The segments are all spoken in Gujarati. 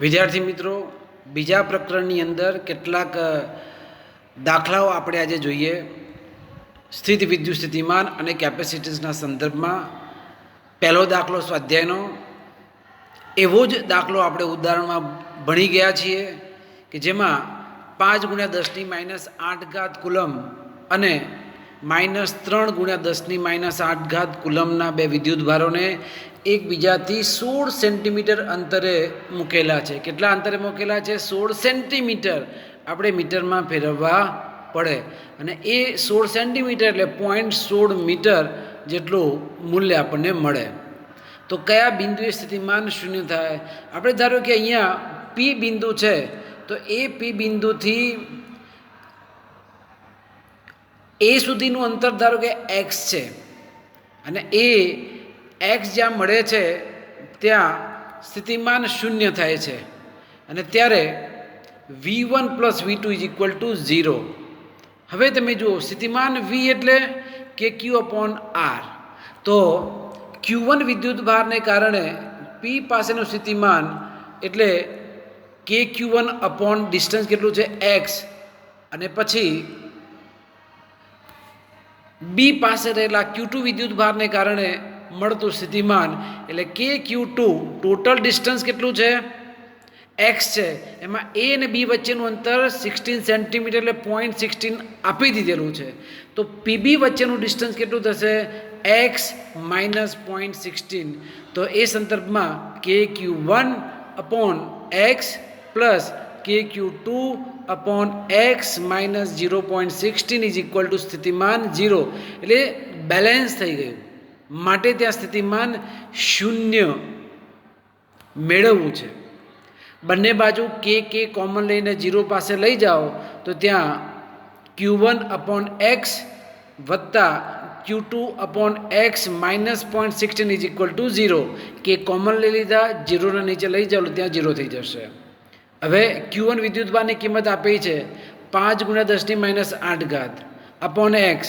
વિદ્યાર્થી મિત્રો, બીજા પ્રકરણની અંદર કેટલાક દાખલાઓ આપણે આજે જોઈએ. સ્થિત વિદ્યુત સ્થિતિમાન અને કેપેસિટન્સના સંદર્ભમાં પહેલો દાખલો સ્વાધ્યાયનો એવો જ દાખલો આપણે ઉદાહરણમાં ભણી ગયા છીએ કે જેમાં 5×10⁻8 કુલમ અને -3×10⁻8 કુલમના બે વિદ્યુત ભારોને એકબીજાથી 16 સેન્ટીમીટર અંતરે મૂકેલા છે. કેટલા અંતરે મૂકેલા છે? 16 સેન્ટીમીટર. આપણે મીટરમાં ફેરવવા પડે અને એ 16 સેન્ટીમીટર એટલે 0.16 મીટર જેટલું મૂલ્ય આપણને મળે. તો કયા બિંદુએ સ્થિતિમાન શૂન્ય થાય? આપણે ધારો કે અહીંયા પી બિંદુ છે, તો એ પી બિંદુથી એ સુધીનું અંતર ધારો કે એક્સ છે અને એ એક્સ જ્યાં મળે છે ત્યાં સ્થિતિમાન શૂન્ય થાય છે અને ત્યારે V1 + V2 = 0. હવે તમે જુઓ, સ્થિતિમાન V એટલે KQ/R. તો Q1 વિદ્યુત ભારને કારણે P પાસેનું સ્થિતિમાન એટલે KQ1 / ડિસ્ટન્સ કેટલું છે? X. અને પછી બી પાસે રહેલા Q2 વિદ્યુત ભારને કારણે મળતું સ્થિતિમાન એટલે KQ2. ટોટલ ડિસ્ટન્સ કેટલું છે? X છે. એમાં એ અને બી વચ્ચેનું અંતર 16 સેન્ટીમીટર એટલે 0.16 આપી દીધેલું છે. તો પીબી વચ્ચેનું ડિસ્ટન્સ કેટલું થશે? X - 0.16. તો એ સંદર્ભમાં KQ1/X + KQ2/X - 0.16 = સ્થિતિમાન 0. એટલે બેલેન્સ થઈ ગયું. માટે ત્યાં સ્થિતિમાન શૂન્ય મેળવવું છે. બંને બાજુ કે કોમન લઈને 0 પાસે લઈ જાઓ તો ત્યાં Q1/X + Q2/X - 0.16 = 0. કે કોમન લઈ લીધા, 0ના નીચે લઈ જાઓ ત્યાં 0 થઈ જશે. હવે Q1 વિદ્યુતભારની કિંમત આપી છે 5×10⁻8/X.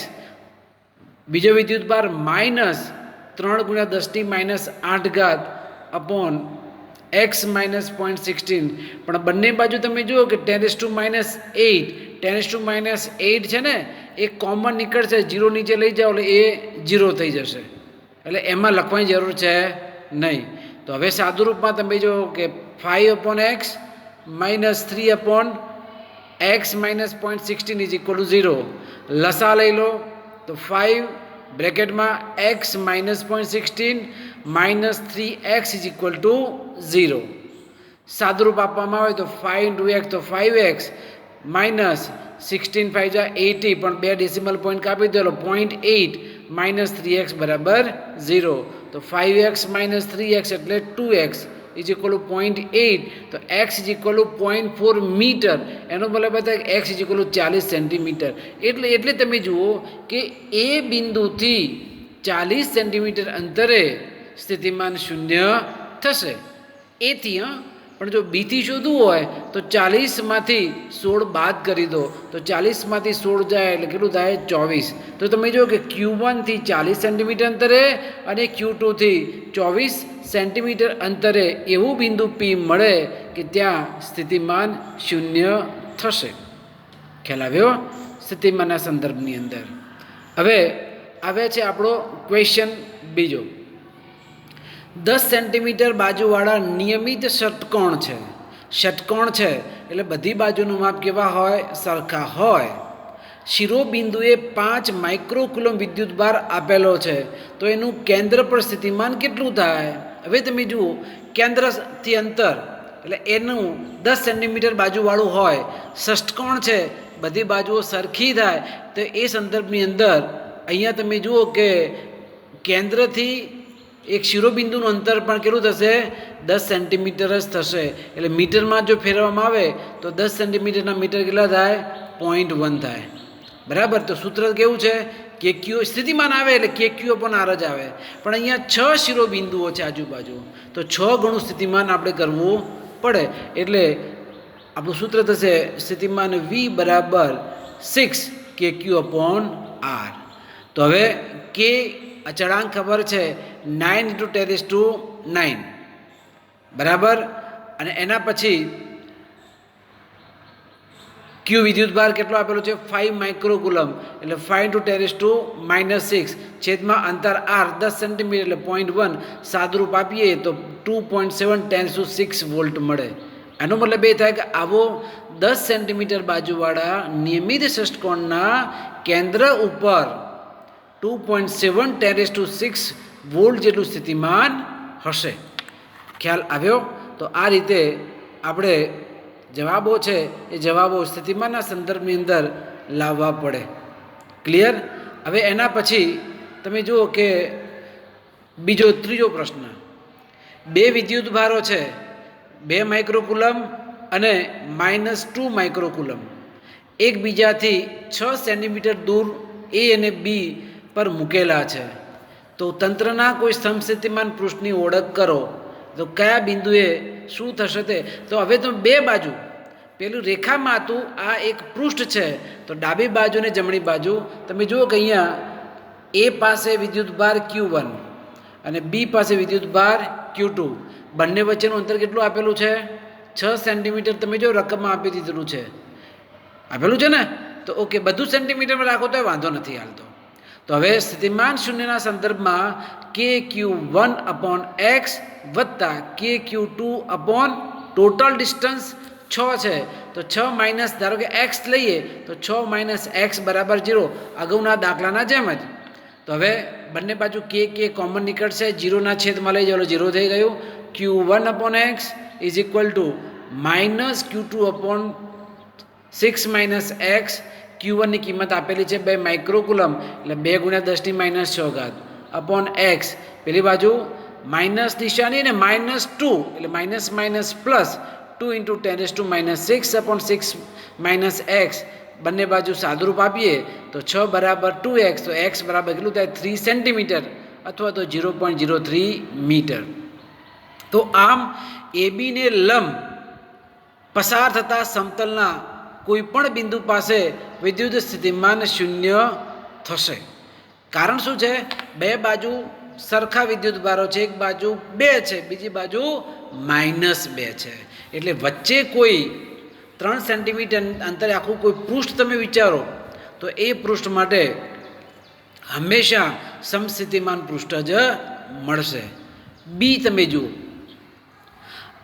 બીજો વિદ્યુતભાર -3×10⁻8/X - 0.16. પણ બંને બાજુ તમે જુઓ કે 10⁻8 છે ને, એ કોમન નીકળશે, 0 નીચે લઈ જાઓ એટલે એ 0 થઈ જશે. એટલે એમાં લખવાની જરૂર છે નહીં. તો હવે સાદું રૂપમાં તમે જુઓ કે 5/X - 3/X - 0.16 = 0. લસા લઈ લો તો 5 બ્રેકેટમાં X - 0.16 - 3X = 0. સાદુરૂપ આપવામાં આવે તો 5 × X તો 5X - 16 × 5 = 80, પણ 2 ડેસિમલ પોઈન્ટ કાપી દો 0.8 - 3X = 0. તો 5X - 3X એટલે 2X = 0.8. તો X = 0.4 મીટર. એનો મતલબ થાય X = 40 સેન્ટીમીટર. એટલે તમે જુઓ કે એ બિંદુથી 40 સેન્ટીમીટર અંતરે સ્થિતિમાન શૂન્ય થશે. એથી પણ જો બીથી શોધવું હોય તો 40માંથી 16 બાદ કરી દો તો 40માંથી 16 જાય એટલે કેટલું થાય? 24. તો તમે જુઓ કે Q1 થી 40 સેન્ટીમીટર અંતરે અને Q2 થી 24 સેન્ટીમીટર અંતરે એવું બિંદુ P મળે કે ત્યાં સ્થિતિમાન શૂન્ય થશે. ખ્યાલ આવ્યો? સ્થિતિમાનના સંદર્ભની અંદર. હવે આવે છે આપણો ક્વેશ્ચન બીજો. 10 સેન્ટીમીટર બાજુવાળા નિયમિત ષટકોણ છે. ષટકોણ છે એટલે બધી બાજુનું માપ કેવા હોય? સરખા હોય. શિરોબિંદુએ 5 માઇક્રોકુલમ વિદ્યુતભાર આપેલો છે. તો એનું કેન્દ્ર પર સ્થિતિમાન કેટલું થાય? હવે તમે જુઓ, કેન્દ્રથી અંતર એટલે એનું 10 સેન્ટીમીટર બાજુવાળું હોય, ષટકોણ છે, બધી બાજુઓ સરખી થાય. તો એ સંદર્ભની અંદર અહીંયા તમે જુઓ કે કેન્દ્રથી એક શિરોબિંદુનું અંતર પણ કેટલું થશે? 10 સેન્ટીમીટર જ થશે. એટલે મીટરમાં જો ફેરવવામાં આવે તો 10 સેન્ટીમીટરના મીટર કેટલા થાય? 0.1 થાય. બરાબર? તો સૂત્ર કેવું છે? KQ સ્થિતિમાન આવે એટલે KQ/R જ આવે. પણ અહીંયા 6 શિરોબિંદુઓ છે આજુબાજુ, તો 6 ગણું સ્થિતિમાન આપણે કરવું પડે. એટલે આપણું સૂત્ર થશે સ્થિતિમાન V = 6 KQ/R. તો હવે K અચળાંક ખબર છે, 9 × 10⁹ બરાબર અને એના પછી ક્યુ વિદ્યુતભાર કેટલો આપેલો છે 5 માઇક્રોકુલમ એટલે 5 × 10⁻⁶ છેદમાં અંતર r 10 સેન્ટીમીટર એટલે 0.1 સાદુરૂપ આપીએ તો 2.7 × 10⁶ વોલ્ટ મળે. એનો મતલબ એ થાય કે આવો 10 સેન્ટીમીટર બાજુવાળા નિયમિત ષષ્ટકોણના કેન્દ્ર ઉપર 2.7 × 10⁶ વોલ્ટ જેટલું સ્થિતિમાન હશે. ખ્યાલ આવ્યો? તો આ રીતે આપણે જવાબો છે એ જવાબો સ્થિતિમાનના સંદર્ભની અંદર લાવવા પડે. ક્લિયર? હવે એના પછી તમે જુઓ કે ત્રીજો પ્રશ્ન, બે વિદ્યુતભારો છે 2 માઇક્રોકુલમ અને -2 માઇક્રોકુલમ એકબીજાથી 6 સેન્ટીમીટર દૂર એ અને બી પર મૂકેલા છે. તો તંત્રના કોઈ સમસ્થિતિમાન પૃષ્ઠની ઓળખ કરો. તો કયા બિંદુએ શું થશે તે? તો હવે તો બે બાજુ પેલું રેખામાં હતું, આ એક પૃષ્ઠ છે, તો ડાબી બાજુ ને જમણી બાજુ તમે જુઓ કે અહીંયા એ પાસે વિદ્યુતભાર Q1 અને બી પાસે વિદ્યુતભાર Q2, બંને વચ્ચેનું અંતર કેટલું આપેલું છે? 6 સેન્ટીમીટર. તમે જો રકમમાં આપી દીધેલું છે, આપેલું છે ને, તો ઓકે, બધું સેન્ટીમીટરમાં રાખો તો વાંધો નથી હાલતો. તો હવે સ્થિતિમાન શૂન્યના સંદર્ભમાં KQ1/x વત્તા KQ2 ટોટલ ડિસ્ટન્સ 6 છે, તો 6 માઇનસ, ધારો કે x લઈએ તો 6 - x = 0, અગાઉના દાખલાના જેમ જ. તો હવે બંને બાજુ k કોમન નીકળશે, 0ના છેદમાં લઈ જાઓ 0 થઈ ગયું. Q1/x = -Q2/6 - x. Q1 ની કિંમત આપેલી છે 2 માઇક્રોકુલમ એટલે 2 × 10⁻⁶ અપોન x. પેલી બાજુ માઇનસ નિશાની ને -2 એટલે માઇનસ પ્લસ 2 × 10⁻⁶/6 - x. બંને બાજુ સાદુરૂપ આપીએ તો 6 = 2x, તો x બરાબર કેટલું થાય? 3 સેન્ટીમીટર અથવા તો 0.03 મીટર. તો આમ AB ને લંબ પસાર થતા સમતલના કોઈ પણ બિંદુ પાસે વિદ્યુત સ્થિતિમાન શૂન્ય થશે. કારણ શું છે? બે બાજુ સરખા વિદ્યુતભારો છે, એક બાજુ 2 છે, બીજી બાજુ -2 છે, એટલે વચ્ચે કોઈ 3 સેન્ટીમીટર અંતરે આખું કોઈ પૃષ્ઠ તમે વિચારો તો એ પૃષ્ઠ માટે હંમેશા સમસ્થિતિમાન પૃષ્ઠ જ મળશે. બી તમે જુઓ,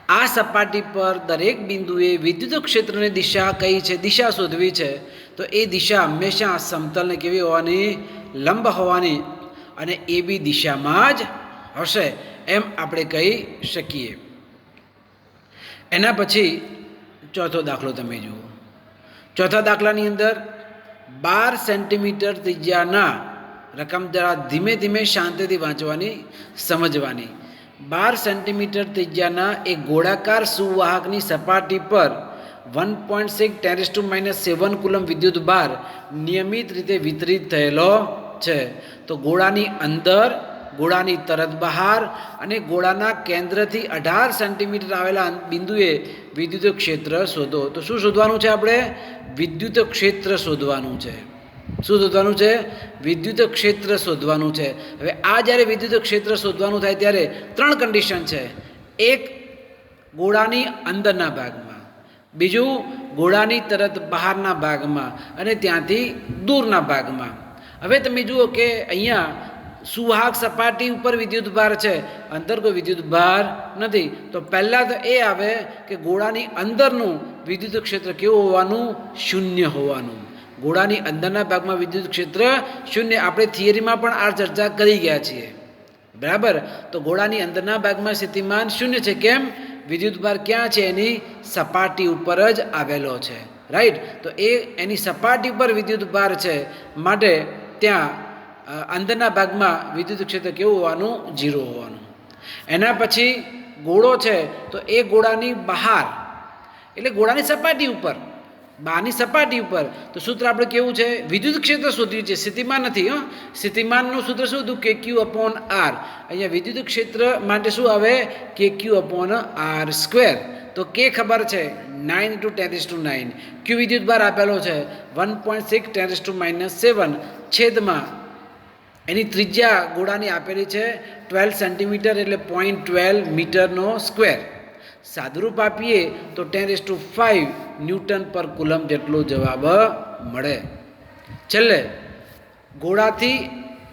આ સપાટી પર દરેક બિંદુએ વિદ્યુત ક્ષેત્રની દિશા કઈ છે? દિશા શોધવી છે. તો એ દિશા હંમેશા સમતલને કેવી હોવાની? લંબ હોવાની, અને એ બી દિશામાં જ હશે એમ આપણે કહી શકીએ. એના પછી ચોથો દાખલો તમે જુઓ. ચોથા દાખલાની અંદર 12 સેન્ટીમીટર ત્રિજ્યાના, રકમ જરા ધીમે ધીમે શાંતિથી વાંચવાની, સમજવાની. 12 સેન્ટીમીટર ત્રિજ્યાના એક ગોળાકાર સુવાહકની સપાટી પર 1.6 × 10⁻⁷ કુલમ વિદ્યુતભાર નિયમિત રીતે વિતરિત થયેલો છે. તો ગોળાની અંદર, ગોળાની તરત બહાર અને ગોળાના કેન્દ્રથી 18 સેન્ટીમીટર આવેલા બિંદુએ વિદ્યુત ક્ષેત્ર શોધો. તો શું શોધવાનું છે આપણે? વિદ્યુત ક્ષેત્ર શોધવાનું છે. શું શોધવાનું છે? વિદ્યુત ક્ષેત્ર શોધવાનું છે. હવે આ જ્યારે વિદ્યુત ક્ષેત્ર શોધવાનું થાય ત્યારે 3 કન્ડિશન છે. એક, ગોળાની અંદરના ભાગમાં, બીજું ગોળાની તરત બહારના ભાગમાં, અને ત્યાંથી દૂરના ભાગમાં. હવે તમે જુઓ કે અહીંયા સુવાહક સપાટી ઉપર વિદ્યુતભાર છે, અંતર કોઈ વિદ્યુતભાર નથી. તો પહેલાં તો એ આવે કે ગોળાની અંદરનું વિદ્યુત ક્ષેત્ર કેવું હોવાનું? શૂન્ય હોવાનું. ગોળાની અંદરના ભાગમાં વિદ્યુત ક્ષેત્ર શૂન્ય. આપણે થિયરીમાં પણ આ ચર્ચા કરી ગયા છીએ, બરાબર? તો ગોળાની અંદરના ભાગમાં સ્થિતિમાન શૂન્ય છે. કેમ? વિદ્યુતભાર ક્યાં છે? એની સપાટી ઉપર જ આવેલો છે, રાઈટ? તો એની સપાટી ઉપર વિદ્યુતભાર છે, માટે ત્યાં અંદરના ભાગમાં વિદ્યુત ક્ષેત્ર કેવું હોવાનું? 0 હોવાનું. એના પછી ગોળો છે, તો એ ગોળાની બહાર એટલે ગોળાની સપાટી ઉપર, બહારની સપાટી ઉપર. તો સૂત્ર આપણે કેવું છે? વિદ્યુત ક્ષેત્ર શોધ્યું છે, સ્થિતિમાન નથી. સ્થિતિમાનનું સૂત્ર શું હતું? KQ/R. અહીંયા વિદ્યુત ક્ષેત્ર માટે શું આવે? KQ/R². તો K ખબર છે 9 × 10⁹. Q વિદ્યુતભાર આપેલો છે 1.6 × 10⁻⁷, છેદમાં એની ત્રિજ્યા ગોળાની આપેલી છે 12 સેન્ટીમીટર એટલે 0.12 મીટરનો સ્ક્વેર. સાદુરૂપ આપીએ તો 10⁵ ન્યૂટન પર કુલમ જેટલો જવાબ મળે. છેલ્લે ગોળાથી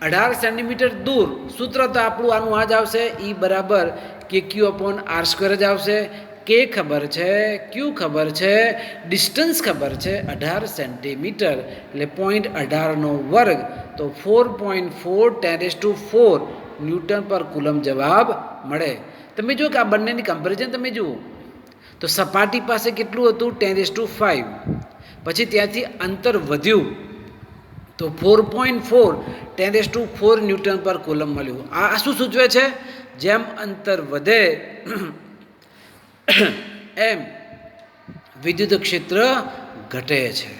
18 સેન્ટીમીટર દૂર સૂત્ર તો આપણું આનું આ જ આવશે, ઈ બરાબર KQ/R² જ આવશે. કે ખબર છે, ક્યુ ખબર છે, ડિસ્ટન્સ ખબર છે 18 સેન્ટીમીટર એટલે 0.18નો વર્ગ, તો 4.4 10⁴ ન્યૂટન પર કુલમ જવાબ મળે. તમે જુઓ કે આ બંનેની કમ્પેરિઝન તમે જુઓ તો સપાટી પાસે કેટલું હતું 10⁵, પછી ત્યાંથી અંતર વધ્યું તો 4.4 10⁴ ન્યૂટન પર કુલમ મળ્યું. આ શું સૂચવે છે? જેમ અંતર વધે એમ વિદ્યુત ક્ષેત્ર ઘટે છે.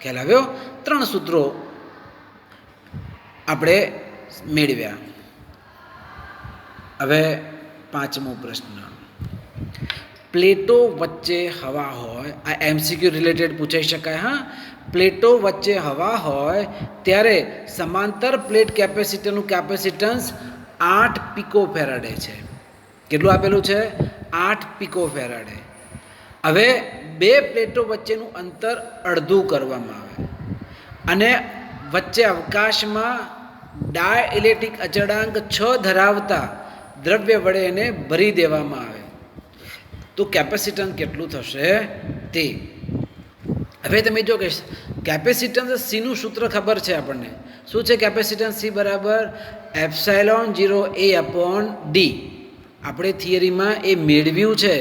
ખ્યાલ આવ્યો? 3 સૂત્રો આપણે મેળવ્યા. હવે 5મો પ્રશ્ન, પ્લેટો વચ્ચે હવા હોય, આ MCQ રિલેટેડ પૂછાઈ શકાય. હા, પ્લેટો વચ્ચે હવા હોય ત્યારે સમાંતર પ્લેટ કેપેસિટરનું કેપેસિટન્સ 8 પિકોફેરાડે છે. કેટલું આપેલું છે? 8 પિકોફેરાડે. હવે બે પ્લેટો વચ્ચેનું અંતર અડધું કરવામાં આવે અને વચ્ચે અવકાશમાં ડાયઇલેક્ટ્રિક અચળાંક 6 ધરાવતા દ્રવ્ય વડે એને ભરી દેવામાં આવે તો કેપેસિટન્સ કેટલું થશે તે. હવે તમે જો કે કેપેસિટન્સ સીનું સૂત્ર ખબર છે આપણને. શું છે કેપેસિટન્સ? સી બરાબર ε0A/d. આપણે થિયરીમાં એ મેળવ્યું છે.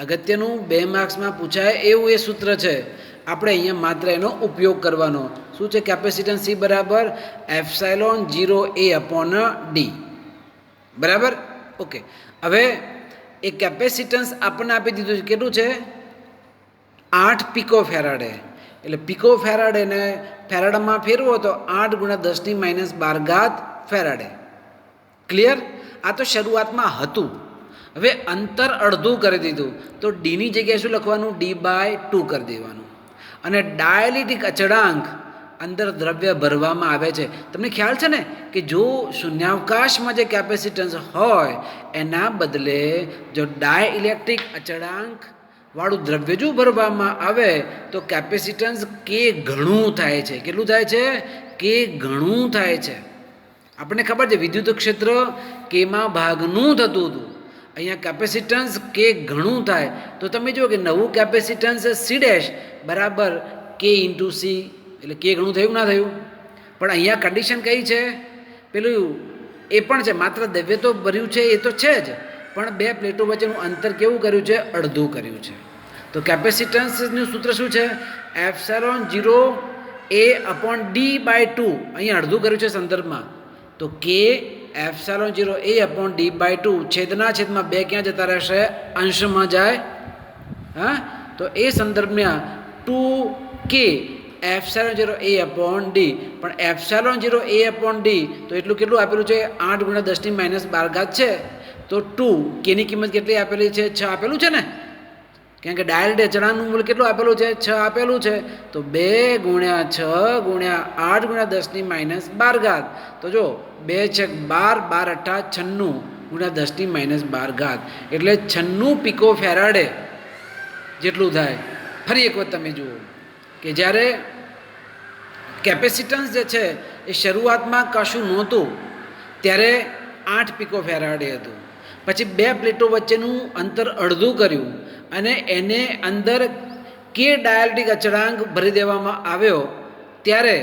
અગત્યનું 2 માર્ક્સમાં પૂછાય એવું એ સૂત્ર છે. આપણે અહીંયા માત્ર એનો ઉપયોગ કરવાનો. શું છે કેપેસિટન્સ? સી બરાબર ε0A/d. બરાબર? ઓકે. હવે એ કેપેસિટન્સ આપણને આપી દીધું છે. કેટલું છે? 8 પિકોફેરાડે. એટલે પિકોફેરાડે ને ફેરાડમાં ફેરવો તો 8 × 10⁻12 ફેરાડે. ક્લિયર? આ તો શરૂઆતમાં હતું. હવે અંતર અડધું કરી દીધું તો ડીની જગ્યાએ શું લખવાનું? d/2 કરી દેવાનું. અને ડાયઇલેક્ટ્રિક અચળાંક અંદર દ્રવ્ય ભરવામાં આવે છે. તમને ખ્યાલ છે ને કે જો શૂન્યાવકાશમાં જે કેપેસિટન્સ હોય એના બદલે જો ડાયઇલેક્ટ્રિક અચળાંક વાળું દ્રવ્ય જો ભરવામાં આવે તો કેપેસિટન્સ કે ઘણું થાય છે. કેટલું થાય છે? કે ઘણું થાય છે. આપણને ખબર છે વિદ્યુત ક્ષેત્ર કેમાં ભાગનું થતું હતું. અહીંયા કેપેસિટન્સ કે ઘણું થાય તો તમે જુઓ કે નવું કેપેસિટન્સ C' બરાબર K × C, એટલે કે ઘણું થયું ના થયું? પણ અહીંયા કન્ડિશન કઈ છે? પેલું એ પણ છે, માત્ર દ્રવ્ય તો ભર્યું છે એ તો છે જ, પણ બે પ્લેટો વચ્ચેનું અંતર કેવું કર્યું છે? અડધું કર્યું છે. તો કેપેસિટન્સનું સૂત્ર શું છે? ε0A/d/2. અહીંયા અડધું કર્યું છે સંદર્ભમાં. તો કે ε0A/d/2 છેદના છેદમાં 2 ક્યાં જતા રહેશે? અંશમાં જાય. હા, તો એ સંદર્ભમાં 2k ε0A/d. પણ ε0A/d તો એટલું કેટલું આપેલું છે? 8 × 10⁻12 છે. તો 2 કેની કિંમત કેટલી આપેલી છે? 6 આપેલું છે ને? કારણ કે ડાયરેક્ટ અચળાંકનું મૂલ્ય કેટલું આપેલું છે? 6 આપેલું છે. તો 2 × 6 × 8 × 10⁻12. તો જો 2 × 12 12 × 8 96 × 10⁻12 એટલે 96 પિકોફેરાડે જેટલું થાય. ફરી એક વખત તમે જુઓ કે જ્યારે કેપેસિટન્સ જે છે એ શરૂઆતમાં કશું નહોતું ત્યારે 8 પિકોફેરાડે હતું. પછી બે પ્લેટો વચ્ચેનું અંતર અડધું કર્યું અને એને અંદર કે ડાયઇલેક્ટ્રિક અચળાંક ભરી દેવામાં આવ્યો ત્યારે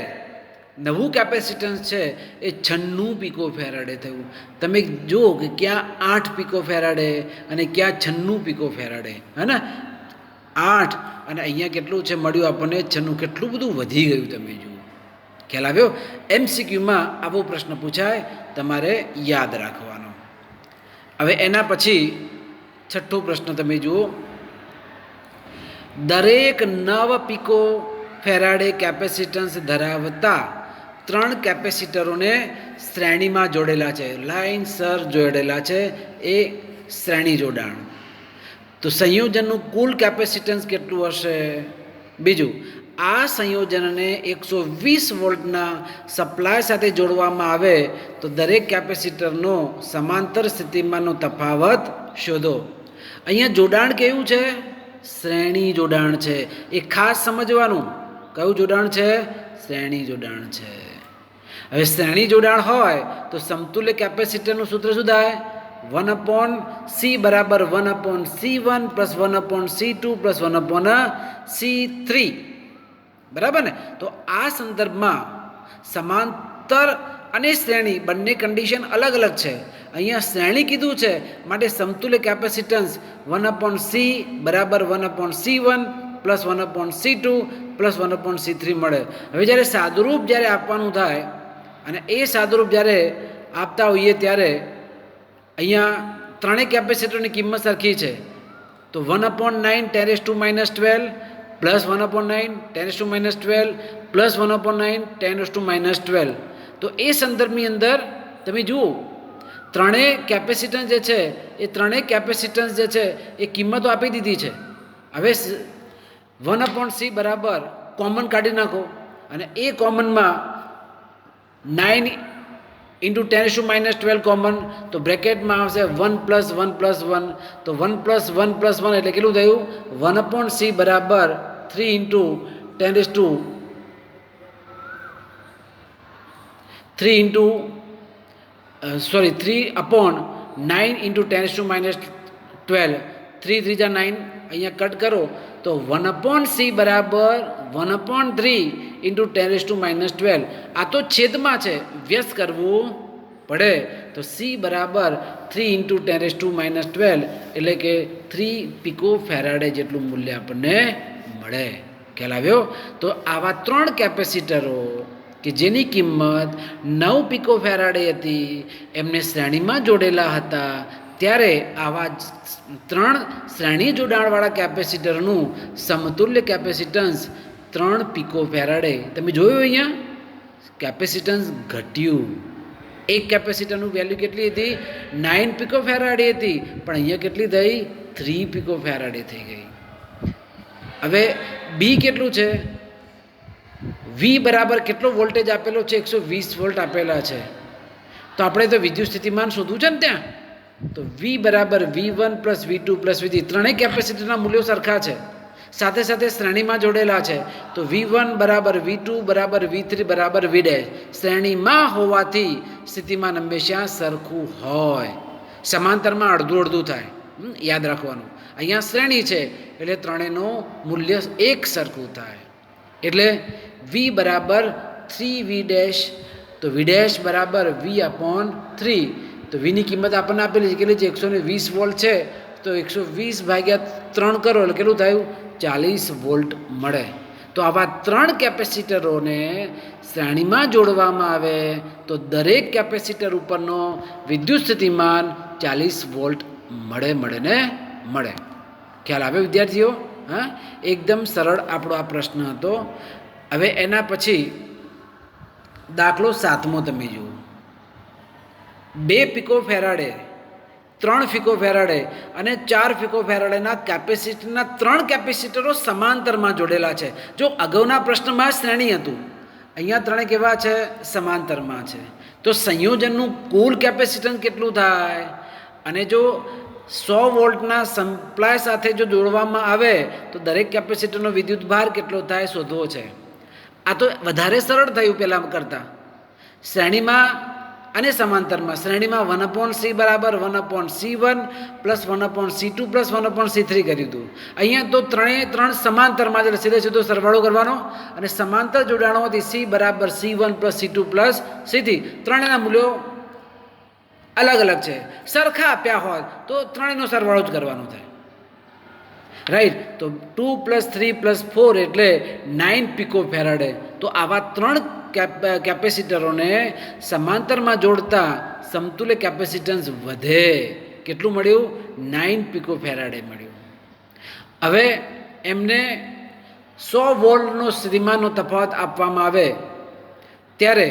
નવું કેપેસિટન્સ છે એ 96 પિકોફેરાડે થયું. તમે જુઓ કે ક્યાં 8 પિકોફેરાડે અને ક્યાં 96 પિકોફેરાડે. હે ને? 8 અને અહીંયા કેટલું છે મળ્યું આપણને? 96. કેટલું બધું વધી ગયું તમે જુઓ. ખ્યાલ આવ્યો? MCQમાં આવો પ્રશ્ન પૂછાય, તમારે યાદ રાખવાનો. હવે એના પછી 6થો પ્રશ્ન તમે જુઓ. દરેક 9 પિકોફેરાડે કેપેસિટન્સ ધરાવતા 3 કેપેસિટરોને શ્રેણીમાં જોડેલા છે, લાઇનસર જોડેલા છે, એ શ્રેણી જોડાણ. તો સંયોજનનું કુલ કેપેસિટન્સ કેટલું હશે? બીજું, આ સંયોજનને 120 વોલ્ટના સપ્લાય સાથે જોડવામાં આવે તો દરેક કેપેસિટરનો સમાંતર સ્થિતિમાંનો તફાવત શોધો. અહીંયા જોડાણ કેવું છે? શ્રેણી જોડાણ છે. એ ખાસ સમજવાનું. કયું જોડાણ છે? શ્રેણી જોડાણ છે. હવે શ્રેણી જોડાણ હોય તો સમતુલ્ય કેપેસિટરનું સૂત્ર શું થાય? 1/c બરાબર 1/c1 plus 1/c2 plus 1/c3. બરાબર ને? તો આ સંદર્ભમાં સમાંતર અને શ્રેણી બંને કન્ડિશન અલગ અલગ છે. અહીંયા શ્રેણી કીધું છે માટે સમતુલ્ય કેપેસિટન્સ 1/c બરાબર 1/c1 plus 1/c2 plus 1/c3 મળે. હવે જ્યારે સાદુરૂપ જ્યારે આપવાનું થાય અને એ સાદુરૂપ જ્યારે આપતા હોઈએ ત્યારે અહીંયા ત્રણેય કેપેસિટરની કિંમત સરખી છે. તો 1/9 10⁻12 પ્લસ 1/9 10⁻12 પ્લસ 1/9 10⁻12. તો એ સંદર્ભની અંદર તમે જુઓ ત્રણેય કેપેસિટન્સ જે છે એ ત્રણેય કેપેસિટન્સ જે છે એ કિંમતો આપી દીધી છે. હવે 1/c બરાબર કોમન કાઢી નાખો અને એ કોમનમાં 9 ઇન્ટુ 10⁻12 કોમન, તો બ્રેકેટમાં આવશે 1 પ્લસ 1 પ્લસ 1. તો 1 પ્લસ 1 પ્લસ 1 એટલે કેટલું થયું? 1/c બરાબર 3 ઇન્ટુ 3/9 ઇન્ટુ 10⁻12. 3 3 જા 9, અહીંયા કટ કરો તો 1/c બરાબર 1/3 ઇન્ટુ 10⁻12. આ તો છેદમાં છે, વ્યસ્ત કરવું પડે. તો c બરાબર 3 ઇન્ટુ 10⁻12 એટલે કે 3 પિકો ફેરાડે જેટલું મૂલ્ય આપણને મળે. ખ્યાલ આવ્યો? તો આવા ત્રણ કેપેસિટરો કે જેની કિંમત 9 પિકો ફેરાડે હતી એમને શ્રેણીમાં જોડેલા હતા, ત્યારે આવા ત્રણ શ્રેણી જોડાણવાળા કેપેસિટરનું સમતુલ્ય કેપેસિટન્સ 3 પિકો ફેરાડે. તમે જોયું અહીંયા કેપેસિટન્સ ઘટ્યું. એક કેપેસિટરનું વેલ્યુ કેટલી હતી? 9 પિકો ફેરાડે હતી, પણ અહીંયા કેટલી થઈ? 3 પિકો ફેરાડે થઈ ગઈ. હવે બી કેટલું છે? વી બરાબર કેટલો વોલ્ટેજ આપેલો છે? 120 વોલ્ટ આપેલા છે. તો આપણે તો વિદ્યુત સ્થિતિમાન શોધવું છે ને ત્યાં. તો વી બરાબર V1 plus V2 plus V3. ત્રણેય કેપેસિટરના મૂલ્યો સરખા છે, સાથે સાથે શ્રેણીમાં જોડેલા છે. તો V1 બરાબર V2 બરાબર V3 બરાબર V'. શ્રેણીમાં હોવાથી સ્થિતિમાન હંમેશા સરખું હોય. સમાંતરમાં અડધું અડધું થાય, યાદ રાખવાનું. અહીંયા શ્રેણી છે એટલે ત્રણેયનું મૂલ્ય એક સરખું થાય. એટલે V બરાબર 3V'. તો V' બરાબર V/3. તો વીની કિંમત આપણને આપેલી છે કેટલી છે? 120 વોલ્ટ છે. તો 120 ભાગ્યા 3 કરો એટલે કેટલું થયું? 40 વોલ્ટ મળે. તો આવા ત્રણ કેપેસિટરોને શ્રેણીમાં જોડવામાં આવે તો દરેક કેપેસિટર ઉપરનો વિદ્યુત સ્થિતિમાન 40 વોલ્ટ મળે. ખ્યાલ આવે વિદ્યાર્થીઓ? હા, એકદમ સરળ આપણો આ પ્રશ્ન હતો. હવે એના પછી દાખલો 7મો તમે જુઓ. 2 પિકો ફેરાડે, 3 પિકો ફેરાડે અને 4 પિકો ફેરાડેના કેપેસિટરના 3 કેપેસિટરો સમાંતરમાં જોડેલા છે. જો અગાઉના પ્રશ્નમાં શ્રેણી હતું, અહીંયા ત્રણે કેવા છે? સમાંતરમાં છે. તો સંયોજનનું કુલ કેપેસિટન્સ કેટલું થાય? અને જો 100 વોલ્ટના સપ્લાય સાથે જો જોડવામાં આવે તો દરેક કેપેસિટરનો વિદ્યુત ભાર કેટલો થાય શોધવો છે. આ તો વધારે સરળ થયું પહેલાં કરતાં. શ્રેણીમાં અને સમાંતરમાં શ્રેણીમાં 1/c બરાબર 1/c1 plus 1/c2 plus 1/c3 કર્યું હતું. અહીંયા તો ત્રણ સમાંતરમાં જ સીધે સીધો સરવાળો કરવાનો અને સમાંતર જોડાણોથી c બરાબર c1 plus c2 plus c3. ત્રણેયના મૂલ્યો અલગ અલગ છે. સરખા આપ્યા હોય તો ત્રણેયનો સરવાળો જ કરવાનો થાય. રાઈટ? તો 2 પ્લસ 3 પ્લસ 4 એટલે 9 પિકો ફેરાડે. તો આવા ત્રણ કેપેસિટરોને સમાંતરમાં જોડતા સમતુલ્ય કેપેસિટન્સ વધે. કેટલું મળ્યું? 9 પિકો ફેરાડે મળ્યું. હવે એમને 100 વોલ્ટનો સ્થિતિમાનનો તફાવત આપવામાં આવે ત્યારે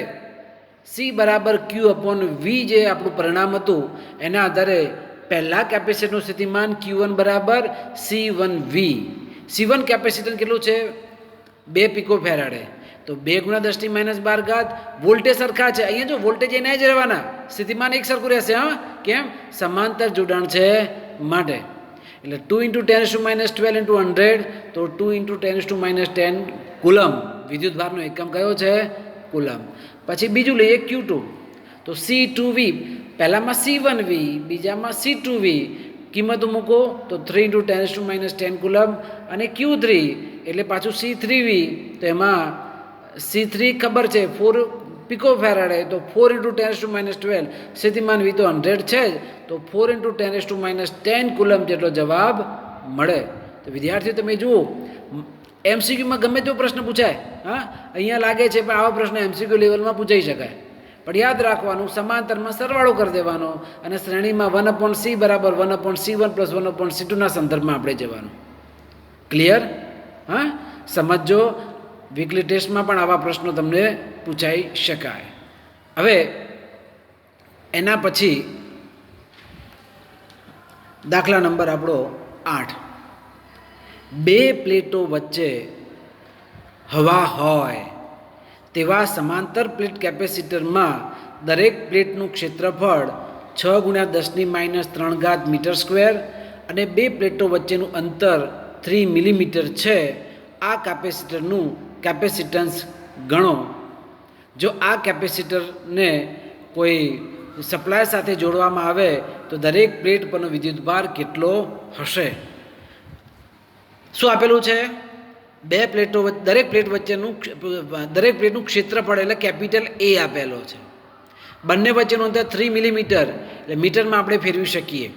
C બરાબર Q/V જે આપણું પરિણામ હતું એના આધારે પહેલા કેપેસિટરનું સ્થિતિમાન Q1 બરાબર C1V. C1 કેપેસિટર કેટલું છે? 2 પિકો ફેરાડે. તો 2 × 10⁻12 વોલ્ટેજ સરખા છે. અહીંયા જો વોલ્ટેજ એના જ રહેવાના, સ્થિતિમાન એક સરખું રહેશે. હા, કેમ? સમાંતર જોડાણ છે માટે. એટલે 2 × 10⁻12 × 100 તો 2 × 10⁻10 કુલમ વિદ્યુતભારનો એકમ કયો છે કુલમ. પછી બીજું લઈએ Q2 તો C2V પહેલામાં C1V બીજામાં C2V કિંમત મૂકો તો 3 × 10⁻10 કુલમ અને Q3 એટલે પાછું C3V તો એમાં C3 ખબર છે 4 પિકો ફેરાડે તો 4 × 10⁻12 સ્થિતિમાન V તો 100 છે જ તો 4 × 10⁻10 કુલમ જેટલો જવાબ મળે. તો વિદ્યાર્થીઓ તમે જુઓ MCQમાં ગમે તેવો પ્રશ્ન પૂછાય હા અહીંયા લાગે છે પણ આવા પ્રશ્ન MCQ લેવલમાં પૂછાઈ શકાય પણ યાદ રાખવાનું સમાંતરમાં સરવાળો કરી દેવાનો અને શ્રેણીમાં 1/c બરાબર 1/c1 + 1/c2ના સંદર્ભમાં આપણે જવાનું. ક્લિયર હા સમજો. વીકલી ટેસ્ટમાં પણ આવા પ્રશ્નો તમને પૂછાઈ શકાય. હવે એના પછી દાખલા નંબર આપણો 8 બે પ્લેટો વચ્ચે હવા હોય તેવા સમાંતર પ્લેટ કેપેસિટરમાં દરેક પ્લેટનું ક્ષેત્રફળ 6 × 10⁻³ મીટર² અને બે પ્લેટો વચ્ચેનું અંતર 3 મિલીમીટર છે. આ કેપેસિટરનું કેપેસિટન્સ ગણો. જો આ કેપેસિટરને કોઈ સપ્લાય સાથે જોડવામાં આવે તો દરેક પ્લેટ પરનો વિદ્યુતભાર કેટલો હશે. શું આપેલું છે બે પ્લેટો દરેક પ્લેટનું ક્ષેત્રફળ એટલે કેપિટલ A આપેલો છે. બંને વચ્ચેનું અંતર 3 મિલીમીટર એટલે મીટરમાં આપણે ફેરવી શકીએ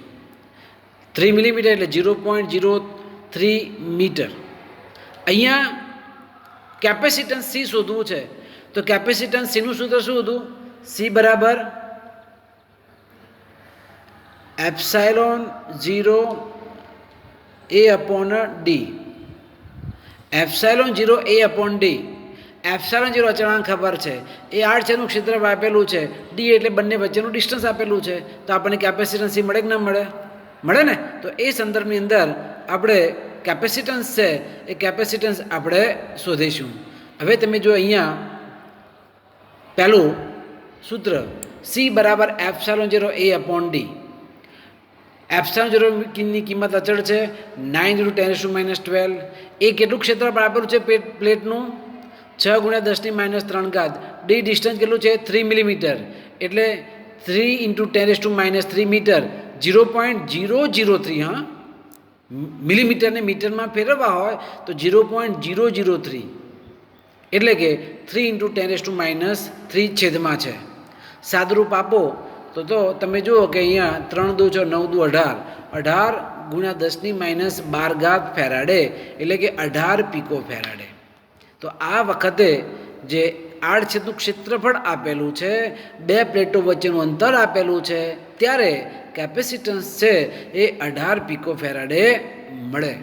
3 મિલીમીટર એટલે 0.03 મીટર. અહીંયા કેપેસિટન્સ C શોધવું છે તો કેપેસિટન્સ Cનું સૂત્ર શું હતું C બરાબર ε0 A/D ε0 A/D ε0 અચળાંક ખબર છે એ 8 છેદનું ક્ષેત્રફળ આપેલું છે D એટલે બંને વચ્ચેનું ડિસ્ટન્સ આપેલું છે તો આપણને કેપેસિટન્સ C મળે કે ના મળે મળે ને. તો એ સંદર્ભની અંદર આપણે કેપેસિટન્સ છે એ કેપેસિટન્સ આપણે શોધીશું. હવે તમે જો અહીંયા પહેલું સૂત્ર C બરાબર ε0 A/D ε0 ની કિંમત અચળ છે 9 × 10⁻12 એ કેટલું ક્ષેત્રફળ આપેલું છે પ્લેટનું 6 × 10⁻³ D ડિસ્ટન્સ કેટલું છે 3 મિલીમીટર એટલે 3 × 10⁻³ મીટર 0.003 હા મિલીમીટરને મીટરમાં ફેરવવા હોય તો 0.003 એટલે કે 3 × 10⁻³ છેદમાં છે. સાદરૂપ આપો તો તમે જુઓ કે અહીંયા 3 × 2 = 9 × 2 = 18 × 10⁻12 ફેરાડે એટલે કે 18 પિકો ફેરાડે. તો આ વખતે જે આડછેદનું ક્ષેત્રફળ આપેલું છે બે પ્લેટો વચ્ચેનું અંતર આપેલું છે ત્યારે કેપેસિટન્સ છે એ 18 પિકો ફેરાડે મળે.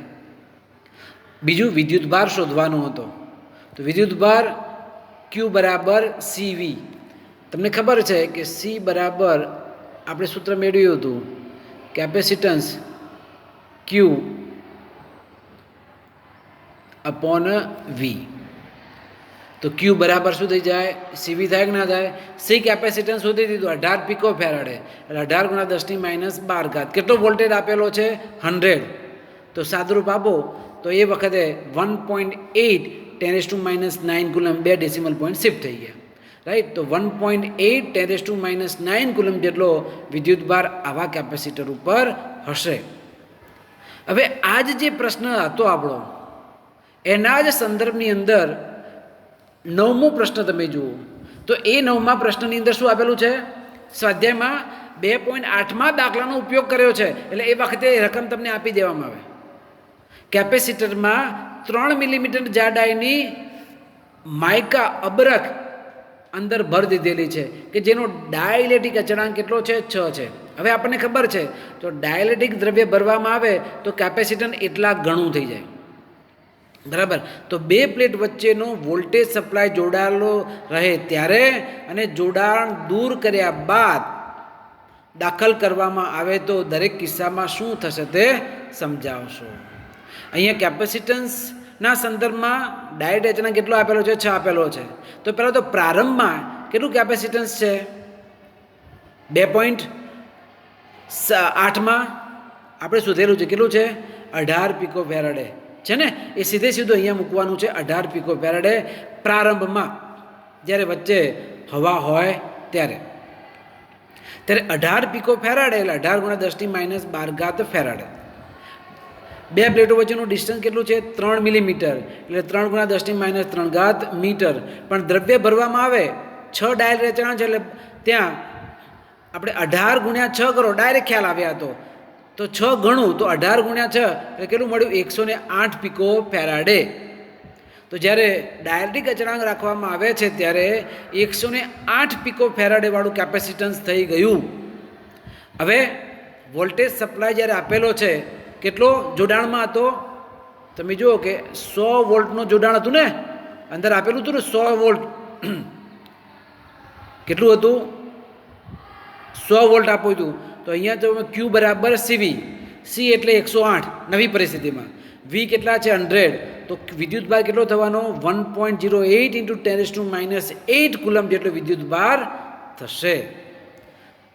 બીજું વિદ્યુતભાર શોધવાનો હતો તો વિદ્યુતભાર Q બરાબર CV તમને ખબર છે કે C બરાબર આપણે સૂત્ર મેળવ્યું હતું કેપેસિટન્સ Q/V તો Q બરાબર શું થઈ જાય CV થાય કે ના થાય. C કેપેસિટન્સ શોધી દીધું 18 પિકો ફેરાડે એટલે 18 × 10⁻12 કેટલો વોલ્ટેજ આપેલો છે 100 તો સાદરૂપ આપો તો એ વખતે 1.8 10⁻9 કુલમ 2 ડેસિમલ પોઈન્ટ શિફ્ટ થઈ ગયા રાઈટ. તો 1.8 10⁻9 કુલમ જેટલો વિદ્યુતભાર આવા કેપેસિટર ઉપર હશે. હવે આજ જે પ્રશ્ન હતો આપણો એના જ સંદર્ભની અંદર 9મો પ્રશ્ન તમે જુઓ તો એ 9મા પ્રશ્નની અંદર શું આપેલું છે સ્વાધ્યાયમાં 2.8મા દાખલાનો ઉપયોગ કર્યો છે એટલે એ વખતે રકમ તમને આપી દેવામાં આવે. કેપેસિટરમાં 3 મિલીમીટર જાડાઈની માઇકા અબરખ અંદર ભર દીધેલી છે કે જેનો ડાયલેક્ટ્રિક અચળાંક કેટલો છે 6 છે. હવે આપણને ખબર છે તો ડાયલેક્ટ્રિક દ્રવ્ય ભરવામાં આવે તો કેપેસિટન્સ એટલા ગણું થઈ જાય બરાબર. તો બે પ્લેટ વચ્ચેનો વોલ્ટેજ સપ્લાય જોડાયેલો રહે ત્યારે અને જોડાણ દૂર કર્યા બાદ દાખલ કરવામાં આવે તો દરેક કિસ્સામાં શું થશે તે સમજાવશો. અહીંયા કેપેસિટન્સના સંદર્ભમાં ડાયરેક્ટ અચળાંક કેટલો આપેલો છે 6 આપેલો છે. તો પહેલાં તો પ્રારંભમાં કેટલું કેપેસિટન્સ છે 2.8માં આપણે શોધેલું છે, કેટલું છે? 18 પીકો ફેરાડે છે ને. એ સીધે સીધું અહીંયા મૂકવાનું છે, 18 પીકો ફેરાડે પ્રારંભમાં, જ્યારે વચ્ચે હવા હોય ત્યારે 18 પીકો ફેરાડે એટલે 18 ગુણ્યા 10⁻12 ફેરાડે. બે પ્લેટો વચ્ચેનું ડિસ્ટન્સ કેટલું છે? 3 મિલીમીટર, એટલે 3 ગુણ્યા 10⁻³ મીટર. પણ દ્રવ્ય ભરવામાં આવે 6 ડાયલ રચના છે, એટલે ત્યાં આપણે 18 ગુણ્યા 6 કરો, ડાયરેક્ટ ખ્યાલ આવ્યા તો 6 ગણું તો 18 ગુણ્યા 6 એટલે કેટલું મળ્યું? 108 પીકો ફેરાડે. તો જ્યારે ડાયલેક્ટ્રિક અચળાંક રાખવામાં આવે છે ત્યારે 108 પીકો ફેરાડેવાળું કેપેસિટન્સ થઈ ગયું. હવે વોલ્ટેજ સપ્લાય જ્યારે આપેલો છે, કેટલો જોડાણમાં હતો? તમે જુઓ કે 100 વોલ્ટનું જોડાણ હતું ને, અંદર આપેલું હતું ને 100 વોલ્ટ. કેટલું હતું? 100 વોલ્ટ આપ્યું હતું. તો અહીંયા તો ક્યુ બરાબર સીવી, સી એટલે 108 નવી પરિસ્થિતિમાં, વી કેટલા છે? 100. તો વિદ્યુતભાર કેટલો થવાનો? 1.08 × 10⁻8 કુલમ જેટલો વિદ્યુતભાર થશે.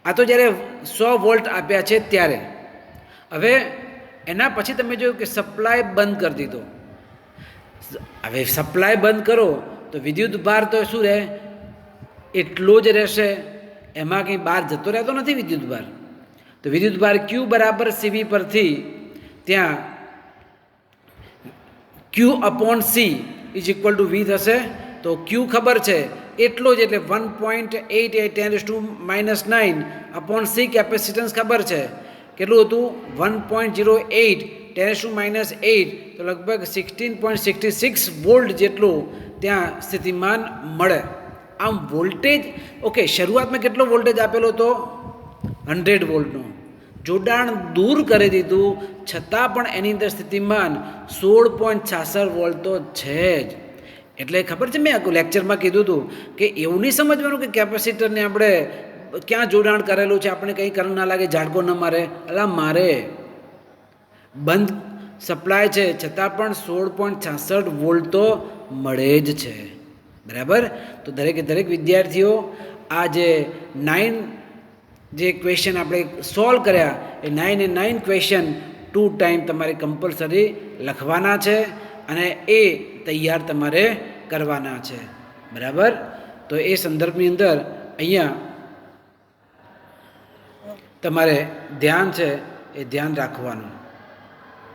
આ તો જ્યારે 100 વોલ્ટ આપ્યા છે ત્યારે. હવે એના પછી તમે જોયું કે સપ્લાય બંધ કરી દીધો. હવે સપ્લાય બંધ કરો તો વિદ્યુતભાર તો શું રહે? એટલો જ રહેશે, એમાં કંઈ બહાર જતો રહેતો નથી વિદ્યુતભાર. તો વિદ્યુતભાર ક્યુ બરાબર સીવી પરથી ત્યાં Q/C = V થશે. તો ક્યુ ખબર છે એટલો જ, એટલે 1.88 10⁻9 C કેપેસિટન્સ ખબર છે. કેટલું હતું? 1.08 10⁻8, તો લગભગ 16.66 વોલ્ટ જેટલું ત્યાં સ્થિતિમાન મળે. આમ વોલ્ટેજ ઓકે, શરૂઆતમાં કેટલો વોલ્ટેજ આપેલો હતો? 100 વોલ્ટનો. જોડાણ દૂર કરી દીધું છતાં પણ એની અંદર સ્થિતિમાન 16.66 વોલ્ટ તો છે જ. એટલે ખબર છે, મેં લેક્ચરમાં કીધું હતું કે એવું નહીં સમજવાનું કે કેપેસિટરને આપણે ક્યાં જોડાણ કરેલું છે, આપણે કંઈ કરંટ ના લાગે, ઝાટકો ન મારે. અલા મારે બંધ સપ્લાય છે છતાં પણ 16.66 વોલ્ટ તો મળે જ છે. બરાબર. તો દરેક વિદ્યાર્થીઓ આ જે 9 જે ક્વેશ્ચન આપણે સોલ્વ કર્યા, એ 9 એ 9 ક્વેશ્ચન 2 ટાઈમ તમારે કમ્પલસરી લખવાના છે અને એ તૈયાર તમારે કરવાના છે. બરાબર. તો એ સંદર્ભની અંદર અહીંયા તમારે ધ્યાન છે એ ધ્યાન રાખવાનું.